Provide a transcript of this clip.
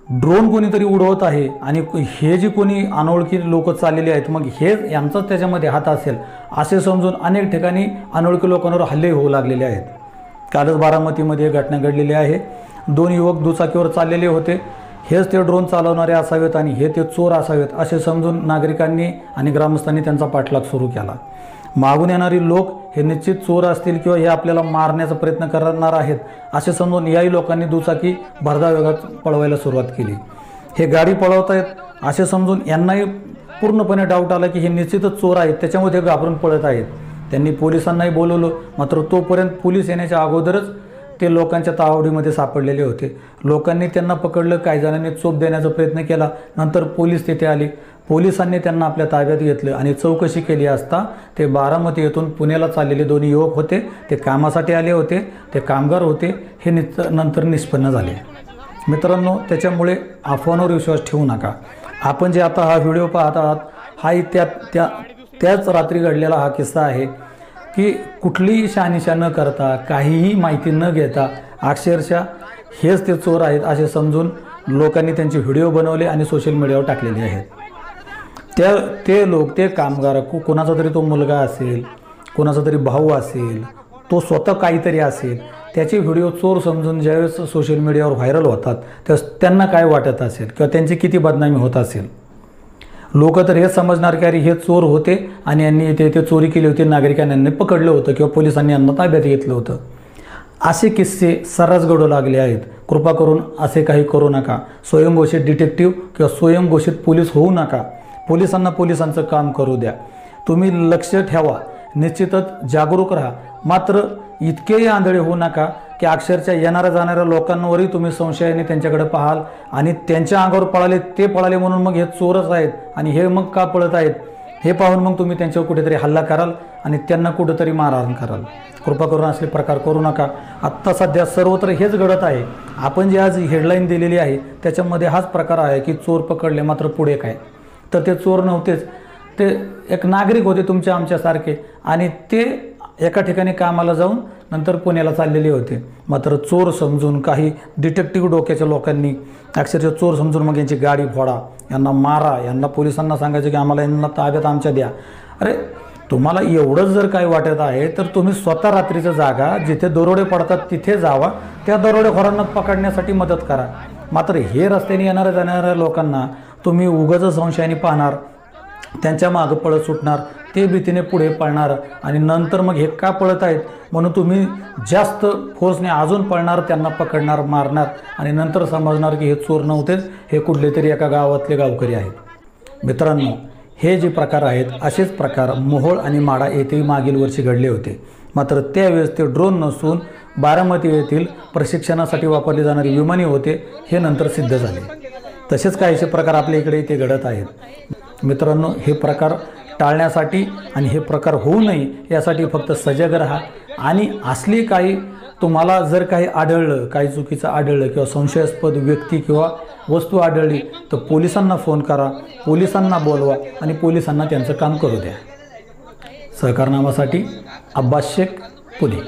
Drone कोणीतरी उडवत आहे आणि हे जे कोणी अनोळखी लोक चाललेले आहेत मग हे यांचाच त्याच्यामध्ये हात असेल असे समजून अनेक ठिकाणी अनोळखी लोकांवर हल्ले होऊ लागलेले आहेत। कालच बारामतीमध्ये घटना घडलेली आहे। 2 युवक दुचाकीवर चाललेले होते, हेच ते ड्रोन चालवणारे असावेत आणि हे ते चोर असावेत असे समजून नागरिकांनी आणि ग्रामस्थांनी त्यांचा पाठलाग सुरू केला। मागून येणारी लोक हे निश्चित चोर असतील किंवा हे आपल्याला मारण्याचा प्रयत्न करणार आहेत असे समजून याही लोकांनी दुचाकी भरधाव वेगात पळवायला सुरुवात केली। हे गाडी पळवत आहेत असे समजून यांनाही पूर्णपणे डाऊट आला की हे निश्चितच चोर आहेत, त्याच्यामुळे घाबरून पळत आहेत। त्यांनी पोलिसांनाही बोलवलं, मात्र तोपर्यंत पोलीस येण्याच्या अगोदरच ते लोकांच्या तावडीमध्ये सापडलेले होते। लोकांनी त्यांना पकडलं, काही जणांनी चोप देण्याचा प्रयत्न केला, नंतर पोलीस तिथे आले। पोलिसांनी त्यांना आपल्या ताब्यात घेतलं आणि चौकशी केली असता ते बारामती येथून पुण्याला चाललेले 2 युवक होते। ते कामासाठी आले होते, ते कामगार होते, हे नंतर निष्पन्न झाले। मित्रांनो, त्याच्यामुळे अफवांवर विश्वास ठेवू नका। आपण जे आता हा व्हिडिओ पाहत आहात हाही त्याच रात्री घडलेला हा किस्सा आहे की कुठलीही शहानिशा न करता काहीही माहिती न घेता अक्षरशः हेच ते चोर आहेत असे समजून लोकांनी त्यांचे व्हिडिओ बनवले आणि सोशल मीडियावर टाकलेले आहेत। ते लोक, ते कामगार, कोणाचा तरी तो मुलगा असेल, कोणाचा तरी भाऊ असेल, तो स्वतः काहीतरी असेल, त्याचे व्हिडिओ चोर समजून ज्यावेळेस सोशल मीडियावर व्हायरल होतात त्यावेळेस त्यांना काय वाटत असेल किंवा त्यांची किती बदनामी होत असेल। लोक तर हे समजणार की अरे हे चोर होते आणि यांनी ते चोरी केली होती, नागरिकांनी पकडलं होतं किंवा पोलिसांनी यांना ताब्यात घेतलं होतं। असे किस्से सर्रास घडू लागले आहेत। कृपा करून असे काही करू नका। स्वयंघोषित डिटेक्टिव्ह किंवा स्वयंघोषित पोलीस होऊ नका। पोलिसांना पोलिसांचं काम करू द्या। तुम्ही लक्ष ठेवा, निश्चितच जागरूक राहा, मात्र इतकेही आंधळे होऊ नका की अक्षरशः येणाऱ्या जाणाऱ्या लोकांवरही तुम्ही संशयाने त्यांच्याकडे पाहाल आणि त्यांच्या अंगावर पळाले म्हणून मग हे चोरच आहेत आणि हे मग का पळत आहेत हे पाहून मग तुम्ही त्यांच्यावर कुठेतरी हल्ला कराल आणि त्यांना कुठेतरी मारहाण कराल। कृपा करून असले प्रकार करू नका। आत्ता सध्या सर्वत्र हेच घडत आहे। आपण जी आज हेडलाईन दिलेली आहे त्याच्यामध्ये हाच प्रकार आहे की चोर पकडले, मात्र पुढे काय, तर ते चोर नव्हतेच, ते एक नागरिक होते तुमच्या आमच्यासारखे आणि ते एका ठिकाणी कामाला जाऊन नंतर पुण्याला चाललेले होते। मात्र चोर समजून काही डिटेक्टिव्ह डोक्याच्या लोकांनी अक्षरशः चोर समजून मग यांची गाडी फोडा, यांना मारा, यांना पोलिसांना सांगायचं की आम्हाला यांना ताब्यात आमच्या द्या। अरे तुम्हाला एवढंच जर काही वाटत आहे तर तुम्ही स्वतः रात्रीचं जागा, जिथे दरोडे पडतात तिथे जावा, त्या दरोडेखोरांना पकडण्यासाठी मदत करा। मात्र हे रस्त्याने येणाऱ्या जाणाऱ्या लोकांना तुम्ही उगाच संशयाने पाहणार, त्यांच्या मागं पळत सुटणार, ते भीतीने पुढे पळणार आणि नंतर मग हे का पळत आहेत म्हणून तुम्ही जास्त फोर्सने अजून पळणार, त्यांना पकडणार, मारणार आणि नंतर समजणार की हे चोर नव्हतेच, हे कुठले तरी एका गावातले गावकरी आहेत। मित्रांनो, हे जे प्रकार आहेत असेच प्रकार मोहोळ आणि माढा येथेही मागील वर्षी घडले होते। मात्र त्यावेळेस ते ड्रोन नसून बारामती येथील प्रशिक्षणासाठी वापरले जाणारे विमाने होते, हे नंतर सिद्ध झाले। तसेच काहीसे प्रकार आपल्या इकडे इथे घडत आहेत। मित्रांनो, हे प्रकार टाळण्यासाठी आणि हे प्रकार होऊ नये यासाठी फक्त सजग राहा आणि असली काही तुम्हाला जर काही आढळलं, काही चुकीचं आढळलं किंवा संशयास्पद व्यक्ती किंवा वस्तू आढळली तर पोलिसांना फोन करा, पोलिसांना बोलवा आणि पोलिसांना त्यांचं काम करू द्या। सहकारनामासाठी अब्बास शेख, पुणे।